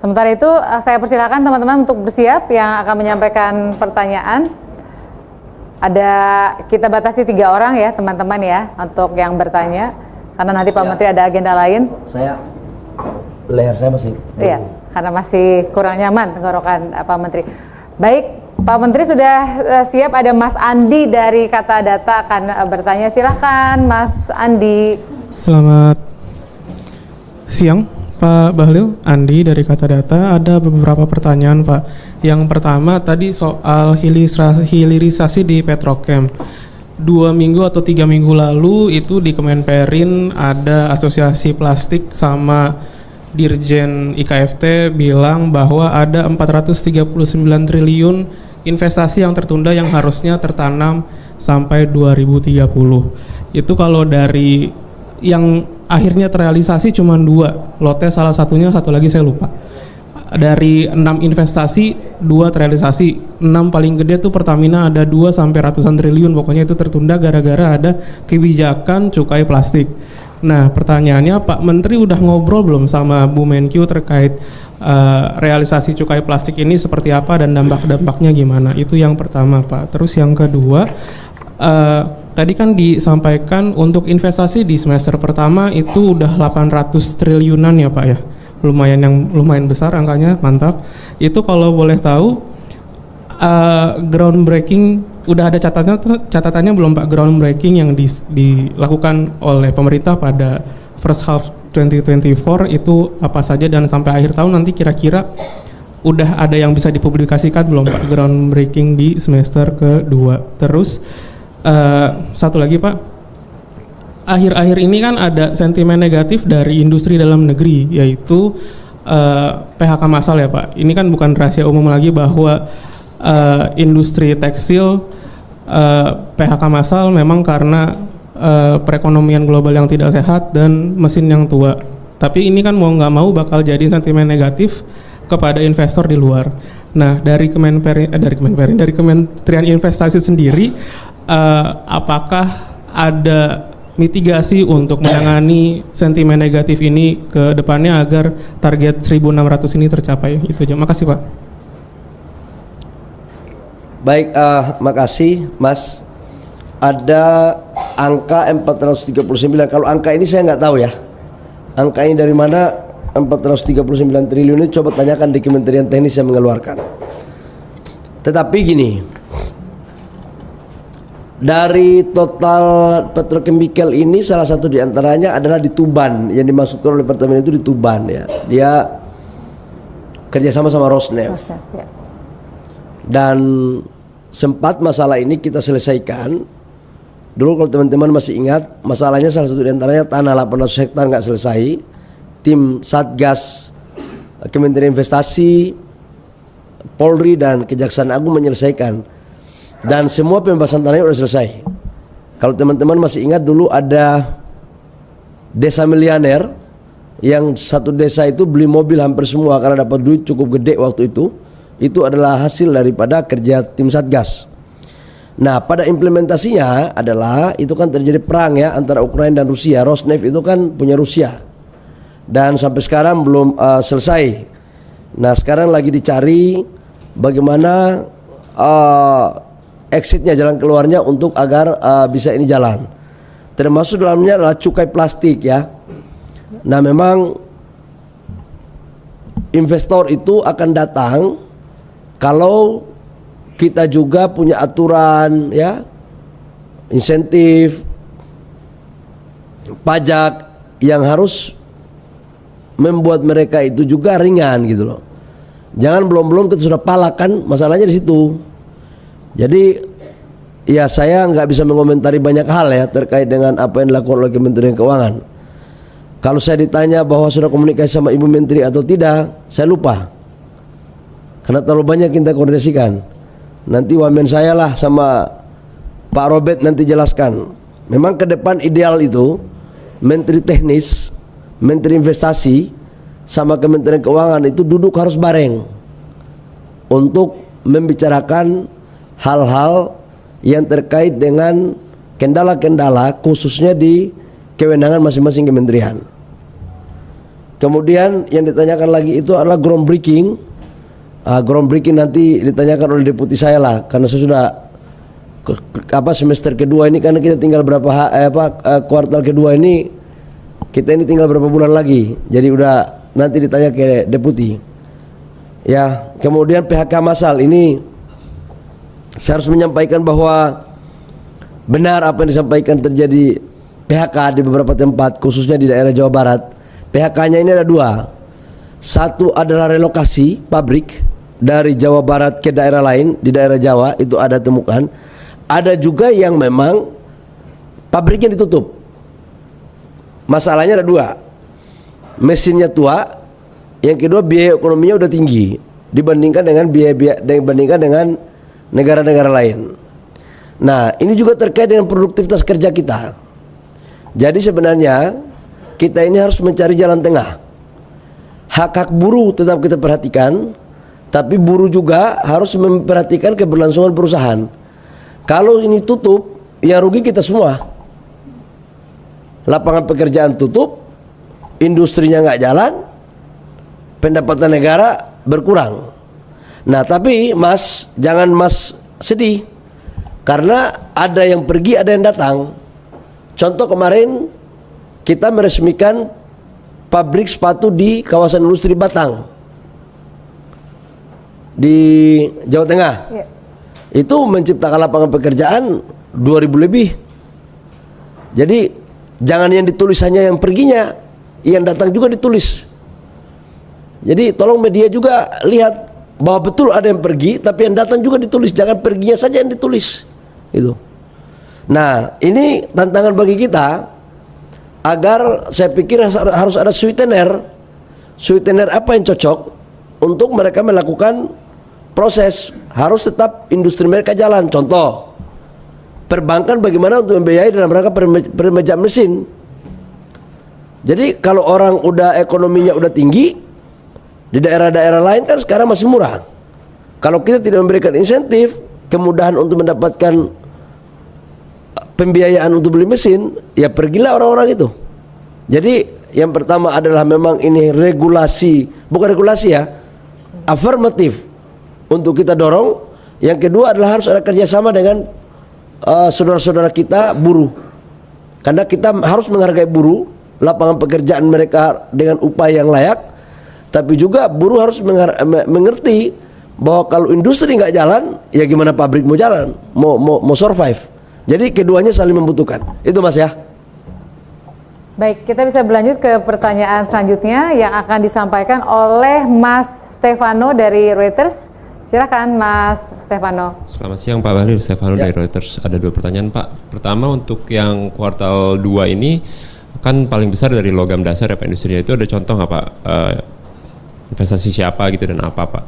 Sementara itu saya persilakan teman-teman untuk bersiap yang akan menyampaikan pertanyaan. Kita batasi 3 orang ya teman-teman ya untuk yang bertanya, karena nanti Pak Menteri ada agenda lain. Leher saya masih. Iya, karena masih kurang nyaman tenggorokan Pak Menteri. Baik, Pak Menteri sudah siap. Ada Mas Andi dari Kata Data akan bertanya. Silahkan Mas Andi. Selamat siang Pak Bahlil, Andi dari Kata Data. Ada beberapa pertanyaan Pak. Yang pertama tadi soal hilirisasi di Petrochem. 2 minggu atau 3 minggu lalu itu di Kemenperin ada asosiasi plastik sama Dirjen IKFT bilang bahwa ada 439 triliun investasi yang tertunda yang harusnya tertanam sampai 2030. Itu kalau dari yang akhirnya terrealisasi cuma 2 lote, salah satunya satu lagi saya lupa. Dari 6 investasi 2 terrealisasi, 6 paling gede tuh Pertamina ada 2 sampai ratusan triliun, pokoknya itu tertunda gara-gara ada kebijakan cukai plastik. Nah pertanyaannya, Pak Menteri udah ngobrol belum sama Bu Menkyu terkait realisasi cukai plastik ini seperti apa dan dampak-dampaknya gimana? Itu yang pertama Pak. Terus yang kedua, tadi kan disampaikan untuk investasi di semester pertama itu udah 800 triliunan ya Pak ya. Lumayan besar angkanya, mantap. Itu kalau boleh tahu groundbreaking udah ada catatannya belum Pak, groundbreaking yang dilakukan oleh pemerintah pada first half 2024 itu apa saja, dan sampai akhir tahun nanti kira-kira udah ada yang bisa dipublikasikan belum Pak groundbreaking di semester kedua. Terus satu lagi Pak, akhir-akhir ini kan ada sentimen negatif dari industri dalam negeri, yaitu PHK massal ya Pak. Ini kan bukan rahasia umum lagi bahwa industri tekstil PHK massal memang karena perekonomian global yang tidak sehat dan mesin yang tua. Tapi ini kan mau nggak mau bakal jadi sentimen negatif kepada investor di luar. Nah dari Kementerian Investasi sendiri, apakah ada mitigasi untuk menangani sentimen negatif ini ke depannya agar target 1.600 ini tercapai? Itu aja. Makasih Pak. Baik, makasih Mas. Ada angka 439. Kalau angka ini saya nggak tahu ya. Angka ini dari mana 439 triliun ini, coba tanyakan di Kementerian Teknis yang mengeluarkan. Tetapi gini, dari total petrochemical ini salah satu diantaranya adalah di Tuban. Yang dimaksudkan oleh Pertamina itu di Tuban ya. Dia kerjasama sama Rosneft. Ya. Dan sempat masalah ini kita selesaikan. Dulu kalau teman-teman masih ingat, masalahnya salah satu diantaranya tanah 800 hektar nggak selesai. Tim Satgas, Kementerian Investasi, Polri dan Kejaksaan Agung menyelesaikan. Dan semua pembebasan tanahnya sudah selesai. Kalau teman-teman masih ingat, dulu ada desa milianer yang satu desa itu beli mobil hampir semua karena dapat duit cukup gede waktu itu. Itu adalah hasil daripada kerja tim Satgas. Nah pada implementasinya adalah itu kan terjadi perang ya antara Ukraina dan Rusia. Rosneft itu kan punya Rusia dan sampai sekarang belum selesai. Nah sekarang lagi dicari bagaimana exitnya, jalan keluarnya untuk agar bisa ini jalan. Termasuk dalamnya adalah cukai plastik ya. Nah memang investor itu akan datang kalau kita juga punya aturan ya, insentif pajak yang harus membuat mereka itu juga ringan gitu loh. Jangan belum kita sudah palakan, masalahnya di situ. Jadi ya saya nggak bisa mengomentari banyak hal ya terkait dengan apa yang dilakukan oleh Kementerian Keuangan. Kalau saya ditanya bahwa sudah komunikasi sama Ibu Menteri atau tidak, saya lupa. Karena terlalu banyak kita koordinasikan. Nanti wamen saya lah sama Pak Robert nanti jelaskan. Memang ke depan ideal itu Menteri Teknis, Menteri Investasi sama Kementerian Keuangan itu duduk harus bareng untuk membicarakan hal-hal yang terkait dengan kendala-kendala khususnya di kewenangan masing-masing kementerian. Kemudian yang ditanyakan lagi itu adalah groundbreaking. Groundbreaking nanti ditanyakan oleh deputi saya lah, karena saya sudah semester kedua ini, karena kita tinggal kuartal kedua ini, kita ini tinggal berapa bulan lagi, jadi udah nanti ditanya ke deputi. Ya, kemudian PHK massal ini saya harus menyampaikan bahwa benar apa yang disampaikan terjadi PHK di beberapa tempat, khususnya di daerah Jawa Barat. PHK-nya ini ada dua. Satu adalah relokasi pabrik dari Jawa Barat ke daerah lain, di daerah Jawa itu ada temukan. Ada juga yang memang pabriknya ditutup. Masalahnya ada dua. Mesinnya tua, yang kedua biaya ekonominya udah tinggi dibandingkan dengan negara-negara lain. Nah, ini juga terkait dengan produktivitas kerja kita. Jadi sebenarnya kita ini harus mencari jalan tengah. Hak-hak buruh tetap kita perhatikan, tapi buruh juga harus memperhatikan keberlangsungan perusahaan. Kalau ini tutup, ya rugi kita semua. Lapangan pekerjaan tutup, industrinya nggak jalan, pendapatan negara berkurang. Nah, tapi Mas, jangan Mas sedih, karena ada yang pergi, ada yang datang. Contoh kemarin kita meresmikan pabrik sepatu di kawasan industri Batang di Jawa Tengah. Ya. Itu menciptakan lapangan pekerjaan 2.000 lebih. Jadi jangan yang ditulis hanya yang perginya, yang datang juga ditulis. Jadi tolong media juga lihat bahwa betul ada yang pergi, tapi yang datang juga ditulis. Jangan perginya saja yang ditulis. Itu. Nah, ini tantangan bagi kita, agar saya pikir harus ada sweetener. Sweetener apa yang cocok untuk mereka melakukan proses. Harus tetap industri mereka jalan. Contoh, perbankan bagaimana untuk membiayai dalam rangka peremajaan mesin. Jadi kalau orang udah ekonominya udah tinggi, di daerah-daerah lain kan sekarang masih murah. Kalau kita tidak memberikan insentif, kemudahan untuk mendapatkan pembiayaan untuk beli mesin, ya pergilah orang-orang itu. Jadi yang pertama adalah memang ini regulasi, bukan regulasi ya, afirmatif untuk kita dorong. Yang kedua adalah harus ada kerjasama dengan saudara-saudara kita buruh, karena kita harus menghargai buruh, lapangan pekerjaan mereka dengan upah yang layak. Tapi juga buruh harus mengerti bahwa kalau industri nggak jalan, ya gimana pabrik mau jalan, mau survive. Jadi keduanya saling membutuhkan. Itu Mas ya. Baik, kita bisa berlanjut ke pertanyaan selanjutnya yang akan disampaikan oleh Mas Stefano dari Reuters. Silakan Mas Stefano. Selamat siang Pak Bahlil, Stefano dari Reuters. Ada dua pertanyaan Pak. Pertama, untuk yang kuartal 2 ini kan paling besar dari logam dasar ya Pak, industrinya itu ada contoh nggak Pak? Investasi siapa gitu dan apa Pak?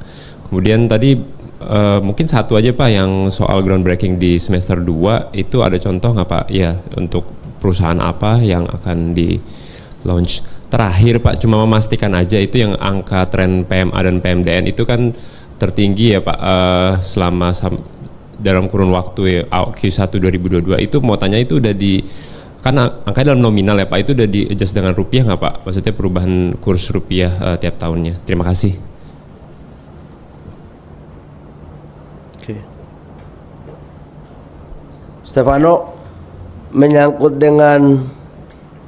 Kemudian tadi mungkin satu aja Pak yang soal groundbreaking di semester 2 itu ada contoh nggak Pak? Ya, untuk perusahaan apa yang akan di launch. Terakhir Pak, cuma memastikan aja itu yang angka tren PMA dan PMDN itu kan tertinggi ya Pak selama dalam kurun waktu ya, Q1 2022 itu mau tanya itu udah di, kan angkanya dalam nominal ya Pak, itu udah di adjust dengan rupiah nggak Pak? Maksudnya perubahan kurs rupiah tiap tahunnya. Terima kasih. Oke. Stefano, menyangkut dengan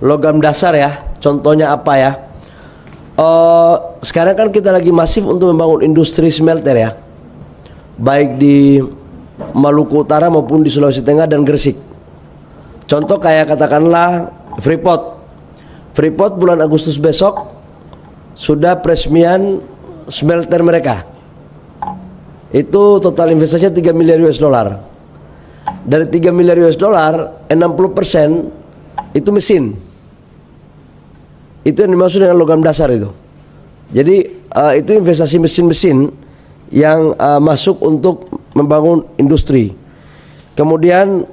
logam dasar ya, contohnya apa ya? Sekarang kan kita lagi masif untuk membangun industri smelter ya, baik di Maluku Utara maupun di Sulawesi Tengah dan Gresik. Contoh kayak katakanlah Freeport bulan Agustus besok sudah peresmian smelter mereka. Itu total investasinya 3 miliar US dollar. Dari 3 miliar US dollar, 60% itu mesin. Itu yang dimaksud dengan logam dasar itu. Jadi itu investasi mesin-mesin yang masuk untuk membangun industri. Kemudian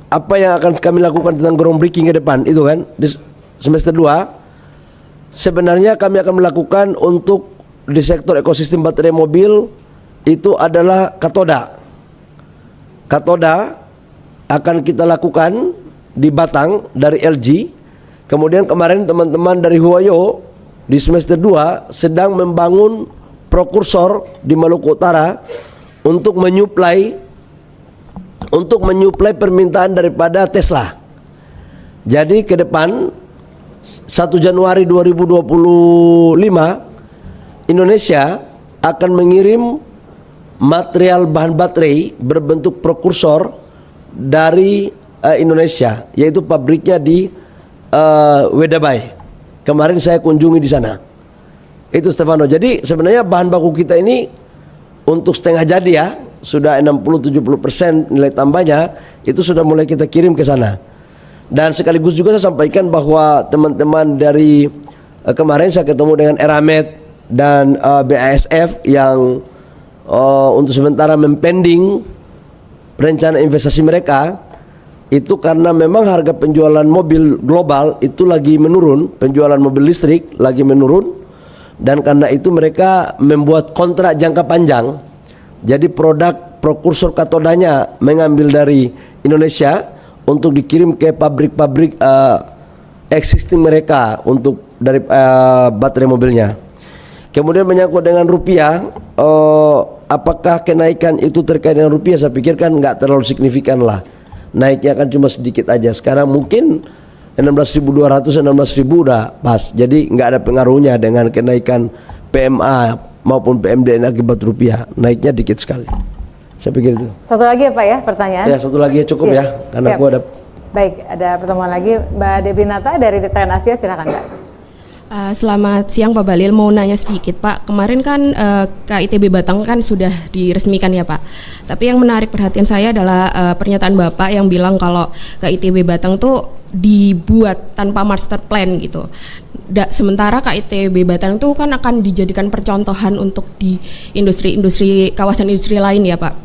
apa yang akan kami lakukan tentang groundbreaking ke depan itu kan di semester 2, sebenarnya kami akan melakukan untuk di sektor ekosistem baterai mobil itu adalah katoda. Katoda akan kita lakukan di Batang dari LG. Kemudian kemarin teman-teman dari Huayo di semester 2 sedang membangun prokursor di Maluku Utara untuk menyuplai permintaan daripada Tesla. Jadi ke depan 1 Januari 2025 Indonesia akan mengirim material bahan baterai berbentuk prokursor dari Indonesia, yaitu pabriknya di Wedabai. Kemarin saya kunjungi di sana. Itu Stefano. Jadi sebenarnya bahan baku kita ini untuk setengah jadi ya, sudah 60-70% nilai tambahnya itu sudah mulai kita kirim ke sana. Dan sekaligus juga saya sampaikan bahwa teman-teman dari kemarin saya ketemu dengan Eramet dan BASF yang untuk sementara mempending rencana investasi mereka itu karena memang harga penjualan mobil global itu lagi menurun, penjualan mobil listrik lagi menurun, dan karena itu mereka membuat kontrak jangka panjang. Jadi produk prokursor katodanya mengambil dari Indonesia untuk dikirim ke pabrik-pabrik existing mereka untuk dari baterai mobilnya. Kemudian menyangkut dengan rupiah, apakah kenaikan itu terkait dengan rupiah? Saya pikir kan nggak terlalu signifikan lah. Naiknya kan cuma sedikit aja. Sekarang mungkin 16.200, 16.000 udah pas. Jadi nggak ada pengaruhnya dengan kenaikan PMA maupun PMDN akibat rupiah. Naiknya dikit sekali. Saya pikir itu. Satu lagi ya Pak ya pertanyaan? Ya satu lagi ya cukup ya, karena Siap. gua ada. Baik, ada pertemuan lagi. Mbak Debrinata dari Trend Asia, silakan Mbak. Selamat siang Pak Bahlil, mau nanya sedikit Pak. Kemarin kan KITB Batang kan sudah diresmikan ya Pak. Tapi yang menarik perhatian saya adalah pernyataan Bapak yang bilang kalau KITB Batang tuh dibuat tanpa master plan gitu. Sementara KITB Batang tuh kan akan dijadikan percontohan untuk di industri-industri, kawasan industri lain ya Pak.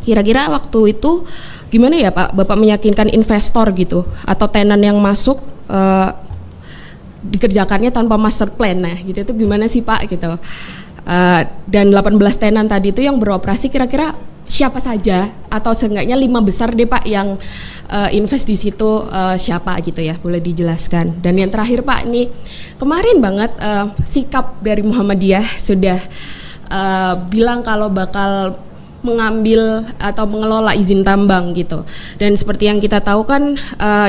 Kira-kira waktu itu gimana ya Pak, Bapak meyakinkan investor gitu atau tenan yang masuk dikerjakannya tanpa master plan, nah gitu itu gimana sih Pak gitu. Dan 18 tenan tadi itu yang beroperasi kira-kira siapa saja atau seenggaknya 5 besar deh Pak yang invest di situ, siapa gitu ya, boleh dijelaskan. Dan yang terakhir Pak, ini kemarin banget sikap dari Muhammadiyah sudah bilang kalau bakal mengambil atau mengelola izin tambang gitu. Dan seperti yang kita tahu kan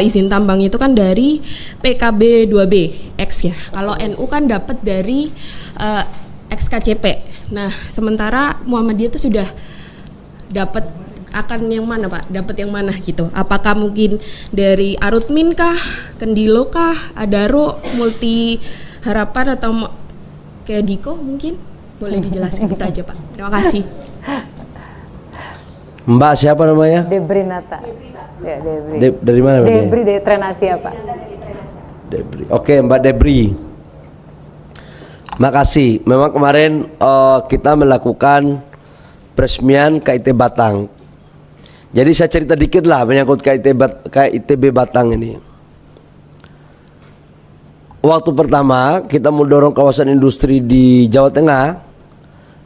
izin tambang itu kan dari PKB 2B X ya. Kalau NU kan dapat dari XKCP. Nah, sementara Muhammadiyah itu sudah dapat akan yang mana Pak? Dapat yang mana gitu? Apakah mungkin dari Arutmin kah, Kendilo kah, Adaro, Multi Harapan atau kayak Diko mungkin? Boleh dijelaskan gitu aja Pak. Terima kasih. Mbak siapa namanya? Debrinata. Ya, Debri. Dari mana Mbak? Debri dari Trend Asia Pak. Debri. Oke, Mbak Debri. Makasih. Memang kemarin kita melakukan peresmian KIT Batang. Jadi saya cerita dikit lah menyangkut KITB Batang ini. Waktu pertama kita mau dorong kawasan industri di Jawa Tengah,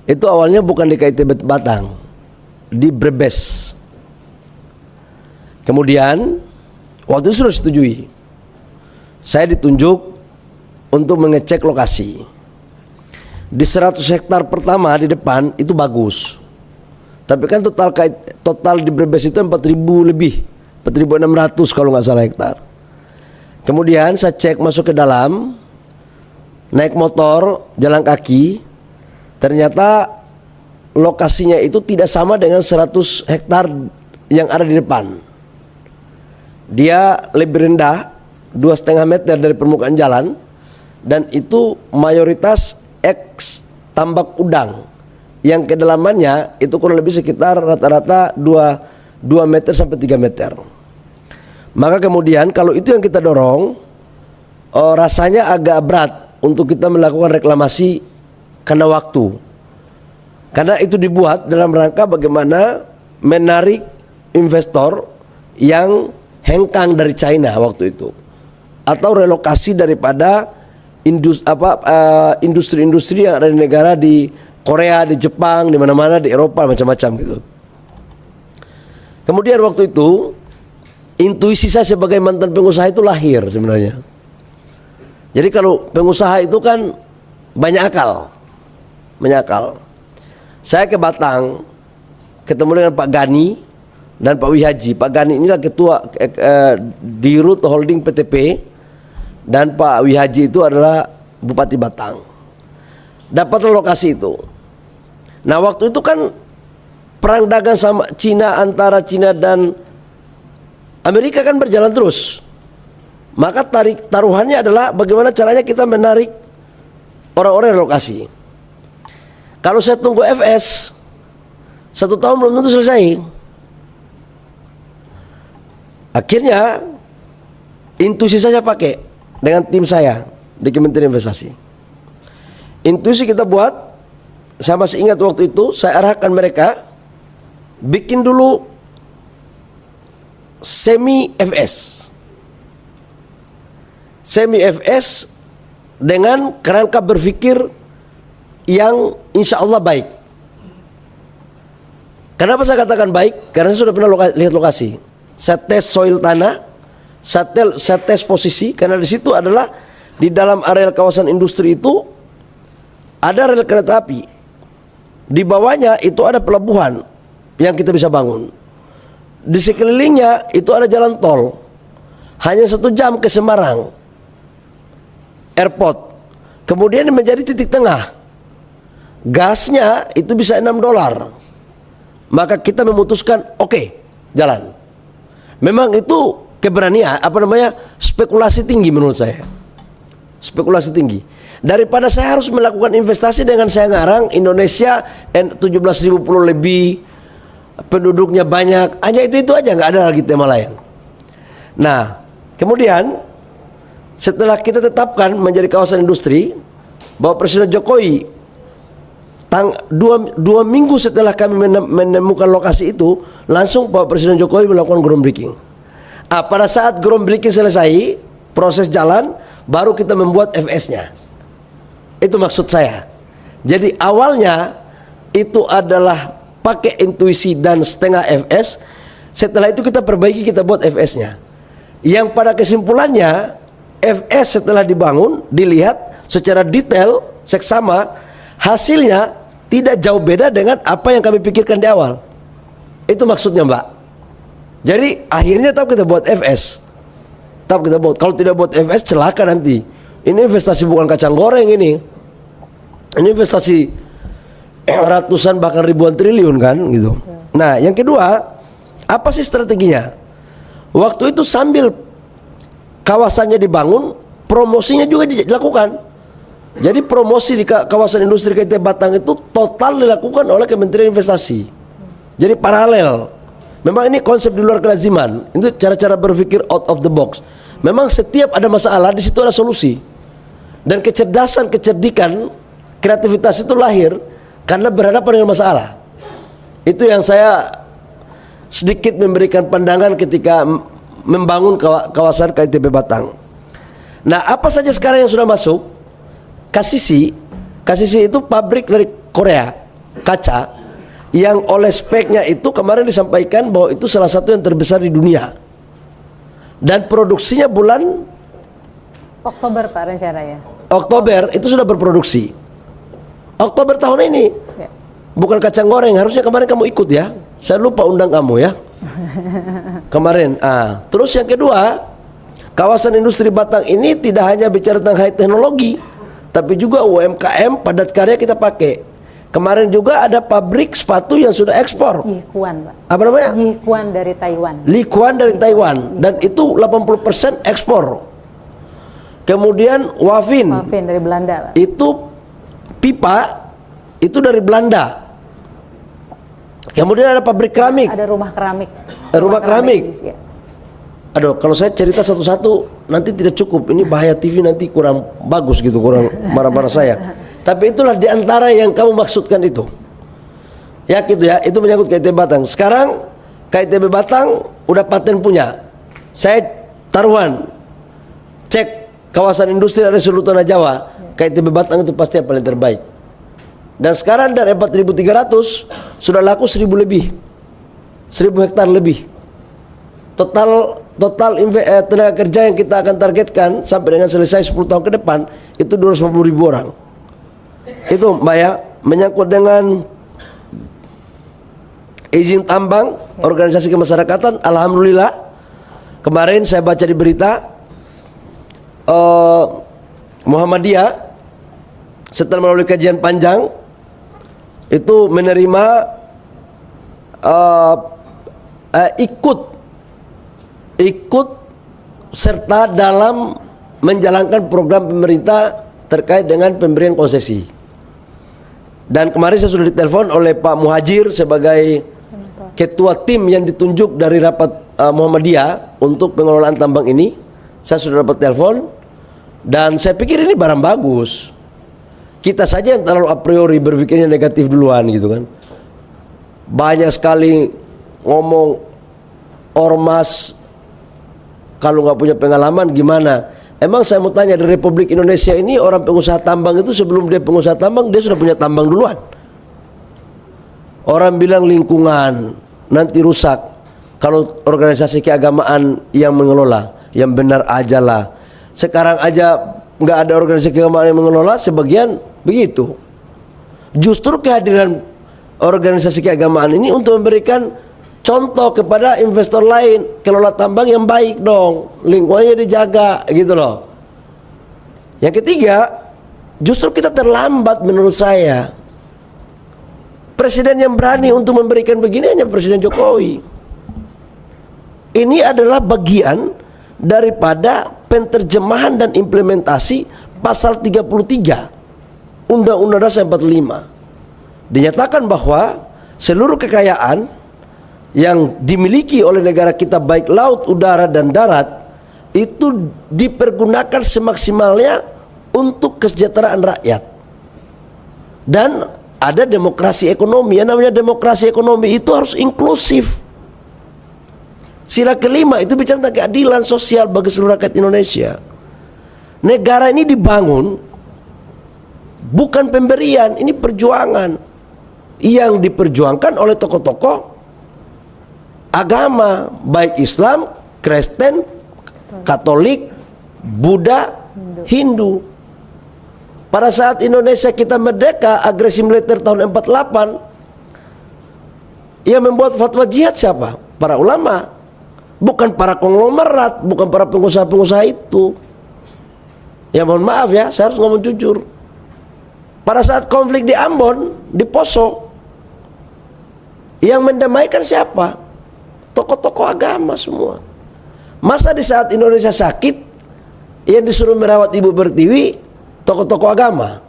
itu awalnya bukan di KITB Batang, di Brebes. Kemudian waktu itu sudah disetujui, saya ditunjuk untuk mengecek lokasi. Di 100 hektar pertama di depan itu bagus, tapi kan total di Brebes itu 4.000 lebih, 4.600 kalau nggak salah hektar. Kemudian saya cek masuk ke dalam, naik motor, jalan kaki, ternyata lokasinya itu tidak sama dengan 100 hektar yang ada di depan. Dia lebih rendah, 2,5 meter dari permukaan jalan, dan itu mayoritas eks tambak udang yang kedalamannya itu kurang lebih sekitar rata-rata 2 meter sampai 3 meter. Maka kemudian kalau itu yang kita dorong, rasanya agak berat untuk kita melakukan reklamasi karena waktu. Karena itu dibuat dalam rangka bagaimana menarik investor yang hengkang dari China waktu itu, atau relokasi daripada industri-industri yang ada di negara di Korea, di Jepang, di mana-mana, di Eropa, macam-macam gitu. Kemudian waktu itu intuisi saya sebagai mantan pengusaha itu lahir sebenarnya. Jadi kalau pengusaha itu kan banyak akal. Saya ke Batang, ketemu dengan Pak Gani dan Pak Wihaji. Pak Gani inilah ketua Dirut Holding PTP, dan Pak Wihaji itu adalah Bupati Batang. Dapatlah lokasi itu. Nah, waktu itu kan perang dagang sama Cina, antara Cina dan Amerika kan berjalan terus. Maka taruhannya adalah bagaimana caranya kita menarik orang-orang relokasi. Kalau saya tunggu FS 1 tahun belum tentu selesai. Akhirnya intuisi saya pakai dengan tim saya di Kementerian Investasi. Intuisi kita buat, saya masih ingat waktu itu saya arahkan mereka bikin dulu semi FS. Semi FS dengan kerangka berpikir yang insya Allah baik. Kenapa saya katakan baik? Karena saya sudah pernah lihat lokasi. Saya tes soil tanah, saya tes posisi, karena di situ adalah di dalam areal kawasan industri itu ada rel kereta api. Di bawahnya itu ada pelabuhan yang kita bisa bangun. Di sekelilingnya itu ada jalan tol. Hanya 1 jam ke Semarang Airport. Kemudian menjadi titik tengah. Gasnya itu bisa $6. Maka kita memutuskan oke, jalan. Memang itu keberanian, spekulasi tinggi menurut saya. Spekulasi tinggi. Daripada saya harus melakukan investasi dengan saya ngarang Indonesia 17.000 pulau lebih, penduduknya banyak, hanya itu aja, nggak ada lagi tema lain. Nah, kemudian setelah kita tetapkan menjadi kawasan industri, bahwa Presiden Jokowi dua minggu setelah kami menemukan lokasi itu, langsung Pak Presiden Jokowi melakukan groundbreaking. Pada saat groundbreaking selesai, proses jalan, baru kita membuat FS-nya. Itu maksud saya. Jadi awalnya itu adalah pakai intuisi dan setengah FS. Setelah itu kita perbaiki, kita buat FS-nya. Yang pada kesimpulannya FS setelah dibangun, dilihat secara detail, seksama, hasilnya tidak jauh beda dengan apa yang kami pikirkan di awal. Itu maksudnya, Mbak. Jadi akhirnya tetap kita buat FS. Tetap kita buat. Kalau tidak buat FS celaka nanti. Ini investasi bukan kacang goreng ini. Ini investasi ratusan bahkan ribuan triliun kan gitu. Nah, yang kedua, apa sih strateginya? Waktu itu sambil kawasannya dibangun, promosinya juga dilakukan. Jadi promosi di kawasan industri KIT Batang itu total dilakukan oleh Kementerian Investasi. Jadi paralel. Memang ini konsep di luar kelaziman. Itu cara-cara berpikir out of the box. Memang setiap ada masalah di situ ada solusi. Dan kecerdasan, kecerdikan, kreativitas itu lahir karena berhadapan dengan masalah. Itu yang saya sedikit memberikan pandangan ketika membangun kawasan KITB Batang. Nah, apa saja sekarang yang sudah masuk? Kasisi itu pabrik dari Korea, kaca, yang oleh speknya itu kemarin disampaikan bahwa itu salah satu yang terbesar di dunia. Dan produksinya bulan Oktober Pak rencananya. Oktober itu sudah berproduksi. Oktober tahun ini. Ya. Bukan kacang goreng, harusnya kemarin kamu ikut ya. Saya lupa undang kamu ya. Kemarin. Terus yang kedua, kawasan industri Batang ini tidak hanya bicara tentang high teknologi, tapi juga UMKM padat karya kita pakai. Kemarin juga ada pabrik sepatu yang sudah ekspor. Yikuan, Pak. Apa namanya? Yikuan dari Taiwan. Likuan dari Taiwan. Dan itu 80% ekspor. Kemudian Wafin dari Belanda, Pak. itu pipa itu dari Belanda. Kemudian ada pabrik keramik. Ada rumah keramik. Rumah keramik. Ya. Aduh, kalau saya cerita satu-satu nanti tidak cukup. Ini bahaya TV nanti kurang bagus gitu, kurang marah-marah saya. Tapi itulah diantara yang kamu maksudkan itu. Ya gitu ya, itu menyangkut KITB Batang. Sekarang KITB Batang udah paten punya. Saya taruhan, cek kawasan industri ada seluruh tanah Jawa, KITB Batang itu pasti yang paling terbaik. Dan sekarang dari 4.300 sudah laku 1.000 lebih, 1.000 hektar lebih. Total tenaga kerja yang kita akan targetkan sampai dengan selesai 10 tahun ke depan itu 250.000 orang. Itu Mbak ya, menyangkut dengan izin tambang, organisasi kemasyarakatan, alhamdulillah kemarin saya baca di berita Muhammadiyah setelah melalui kajian panjang itu menerima ikut serta dalam menjalankan program pemerintah terkait dengan pemberian konsesi. Dan kemarin saya sudah ditelepon oleh Pak Muhajir sebagai ketua tim yang ditunjuk dari rapat Muhammadiyah untuk pengelolaan tambang ini. Saya sudah dapat telepon dan saya pikir ini barang bagus. Kita saja yang terlalu a priori berpikirnya negatif duluan gitu kan. Banyak sekali ngomong ormas kalau nggak punya pengalaman gimana. Emang saya mau tanya, di Republik Indonesia ini orang pengusaha tambang itu sebelum dia pengusaha tambang dia sudah punya tambang duluan. Orang bilang lingkungan nanti rusak kalau organisasi keagamaan yang mengelola. Yang benar aja lah. Sekarang aja nggak ada organisasi keagamaan yang mengelola, sebagian begitu. Justru kehadiran organisasi keagamaan ini untuk memberikan contoh kepada investor lain, kelola tambang yang baik dong, lingkungannya dijaga gitu loh. Yang ketiga, justru kita terlambat menurut saya. Presiden yang berani untuk memberikan begini hanya Presiden Jokowi. Ini adalah bagian daripada penterjemahan dan implementasi pasal 33 Undang-Undang Dasar 45. Dinyatakan bahwa seluruh kekayaan yang dimiliki oleh negara kita baik laut, udara dan darat itu dipergunakan semaksimalnya untuk kesejahteraan rakyat. Dan ada demokrasi ekonomi. Yang namanya demokrasi ekonomi itu harus inklusif. Sila kelima itu bicara tentang keadilan sosial bagi seluruh rakyat Indonesia. Negara ini dibangun bukan pemberian, ini perjuangan yang diperjuangkan oleh tokoh-tokoh agama, baik Islam, Kristen, Katolik, Buddha, Hindu. Pada saat Indonesia kita merdeka, agresi militer tahun 48, yang membuat fatwa jihad siapa? Para ulama. Bukan para konglomerat, bukan para pengusaha-pengusaha itu. Ya mohon maaf ya, saya harus ngomong jujur. Pada saat konflik di Ambon, di Poso, yang mendamaikan siapa? Tokoh-tokoh agama semua. Masa di saat Indonesia sakit, yang disuruh merawat Ibu Pertiwi, tokoh-tokoh agama.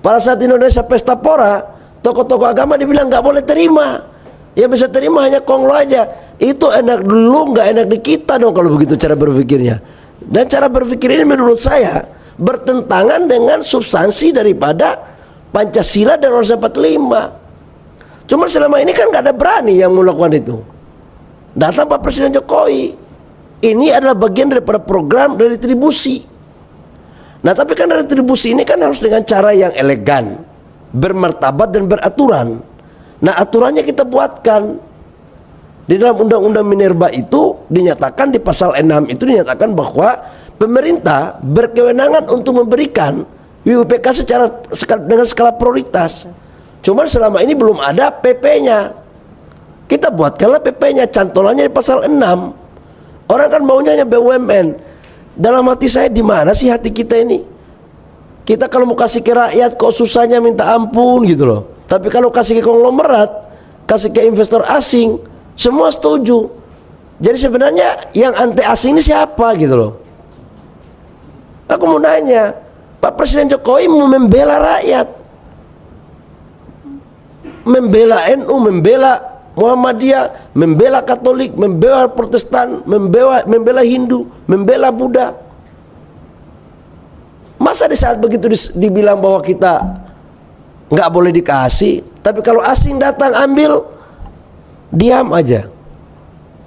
Pada saat Indonesia pesta pora, tokoh-tokoh agama dibilang nggak boleh terima. Yang bisa terima hanya konglo aja. Itu enak dulu, nggak enak di kita dong kalau begitu cara berpikirnya. Dan cara berpikir ini menurut saya bertentangan dengan substansi daripada Pancasila dan Undang-Undang 45. Cuma selama ini kan nggak ada berani yang melakukan itu. Datang Pak Presiden Jokowi. Ini adalah bagian daripada program retribusi. Nah tapi kan retribusi ini kan harus dengan cara yang elegan, bermartabat dan beraturan. Nah aturannya kita buatkan. Di dalam Undang-Undang Minerba itu dinyatakan di pasal 6 itu dinyatakan bahwa pemerintah berkewenangan untuk memberikan WUPK dengan skala prioritas. Cuma selama ini belum ada PP-nya. Kita buatkanlah PP-nya, cantolannya di pasal 6. Orang kan maunya hanya BUMN. Dalam hati saya, di mana sih hati kita ini? Kita kalau mau kasih ke rakyat kok susahnya minta ampun gitu loh. Tapi kalau kasih ke konglomerat, kasih ke investor asing, semua setuju. Jadi sebenarnya yang anti asing ini siapa gitu loh. Aku mau nanya, Pak Presiden Jokowi mau membela rakyat, membela NU, membela Muhammadiyah, membela Katolik, membela Protestan, membela Hindu, membela Buddha. Masa di saat begitu dibilang bahwa kita nggak boleh dikasih, tapi kalau asing datang ambil, diam aja.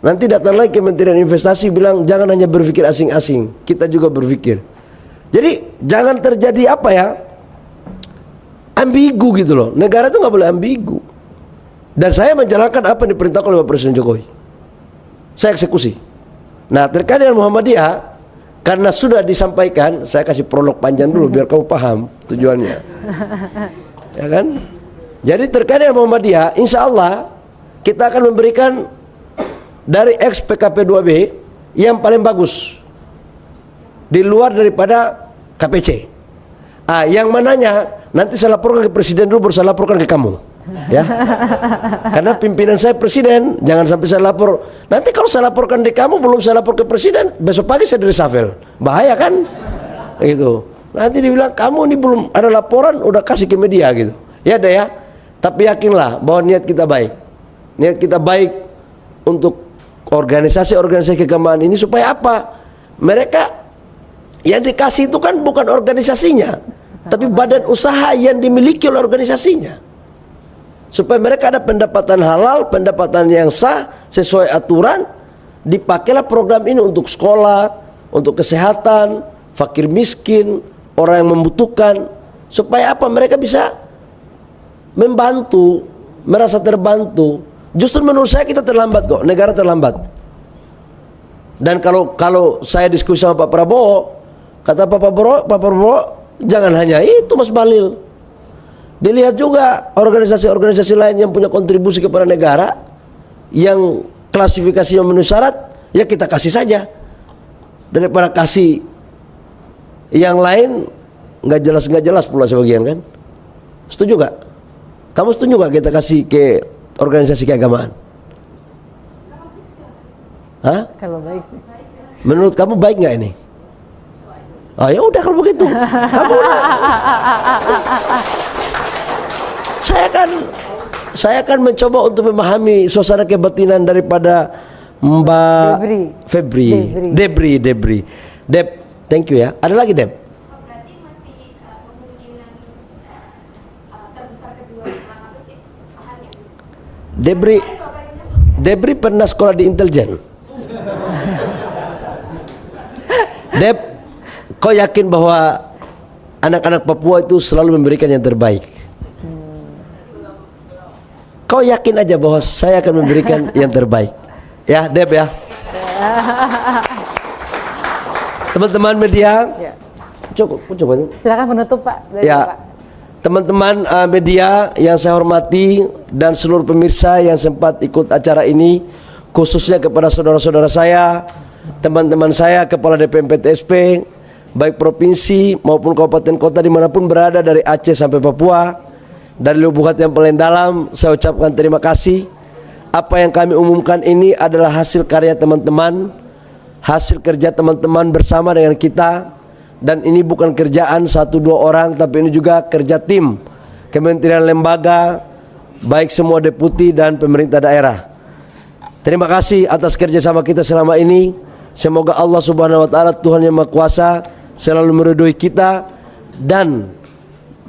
Nanti datang lagi Kementerian Investasi bilang jangan hanya berpikir asing-asing, kita juga berpikir. Jadi jangan terjadi apa ya, ambigu gitu loh. Negara itu nggak boleh ambigu. Dan saya menjalankan apa yang diperintahkan oleh Pak Presiden Jokowi. Saya eksekusi. Nah terkait dengan Muhammadiyah, karena sudah disampaikan, saya kasih prolog panjang dulu biar kamu paham tujuannya. Ya kan? Jadi terkait dengan Muhammadiyah, insya Allah kita akan memberikan dari ex PKP 2B yang paling bagus di luar daripada KPC. Yang mananya nanti saya laporkan ke presiden dulu, baru saya laporkan ke kamu. Ya, karena pimpinan saya presiden, jangan sampai saya lapor. Nanti kalau saya laporkan di kamu, belum saya lapor ke presiden, besok pagi saya reshuffle, bahaya kan? Gitu. Nanti dibilang kamu ini belum ada laporan, udah kasih ke media gitu. Ya deh ya. Tapi yakinlah bahwa niat kita baik. Niat kita baik untuk organisasi-organisasi keagamaan ini supaya apa? Mereka yang dikasih itu kan bukan organisasinya, tapi badan usaha yang dimiliki oleh organisasinya. Supaya mereka ada pendapatan halal, pendapatan yang sah sesuai aturan, dipakailah program ini untuk sekolah, untuk kesehatan, fakir miskin, orang yang membutuhkan, supaya apa? Mereka bisa membantu, merasa terbantu. Justru menurut saya kita terlambat kok, negara terlambat. Dan kalau saya diskusi sama Pak Prabowo, kata Pak Prabowo, jangan hanya itu Mas Bahlil. Dilihat juga organisasi-organisasi lain yang punya kontribusi kepada negara, yang klasifikasinya memenuhi syarat, ya kita kasih saja. Daripada kasih yang lain nggak jelas pula sebagian kan. Setuju gak? Kamu setuju gak kita kasih ke organisasi keagamaan? Hah? Kalau baik sih. Menurut kamu baik nggak ini? Ya udah kalau begitu. Kamu saya akan mencoba untuk memahami suasana kebatinan daripada Mbak Debri. Deb, thank you ya. Ada lagi Deb? Berarti masih kemungkinan terbesar kedua setelah KPC, bahannya. Debri pernah sekolah di intelijen. Deb, kau yakin bahwa anak-anak Papua itu selalu memberikan yang terbaik? Kau yakin aja bahwa saya akan memberikan yang terbaik. Ya, Deb ya. Teman-teman media, cukup. Silakan penutup Pak. Ya, teman-teman media yang saya hormati dan seluruh pemirsa yang sempat ikut acara ini, khususnya kepada saudara-saudara saya, teman-teman saya, Kepala DPMPTSP, baik provinsi maupun kabupaten kota dimanapun berada dari Aceh sampai Papua. Dari lubuk hati yang paling dalam saya ucapkan terima kasih. Apa yang kami umumkan ini adalah hasil karya teman-teman, hasil kerja teman-teman bersama dengan kita. Dan ini bukan kerjaan 1-2 orang, tapi ini juga kerja tim kementerian lembaga, baik semua deputi dan pemerintah daerah. Terima kasih atas kerjasama kita selama ini. Semoga Allah Subhanahu wa Ta'ala, Tuhan yang Maha Kuasa, selalu meridhoi kita dan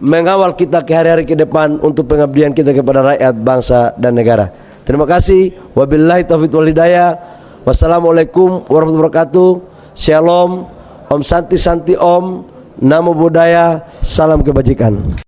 mengawal kita ke hari-hari ke depan untuk pengabdian kita kepada rakyat, bangsa dan negara. Terima kasih. Wabillahi taufiq wal hidayah. Wassalamualaikum warahmatullahi wabarakatuh. Shalom. Om Santi Santi Om. Namo Buddhaya. Salam kebajikan.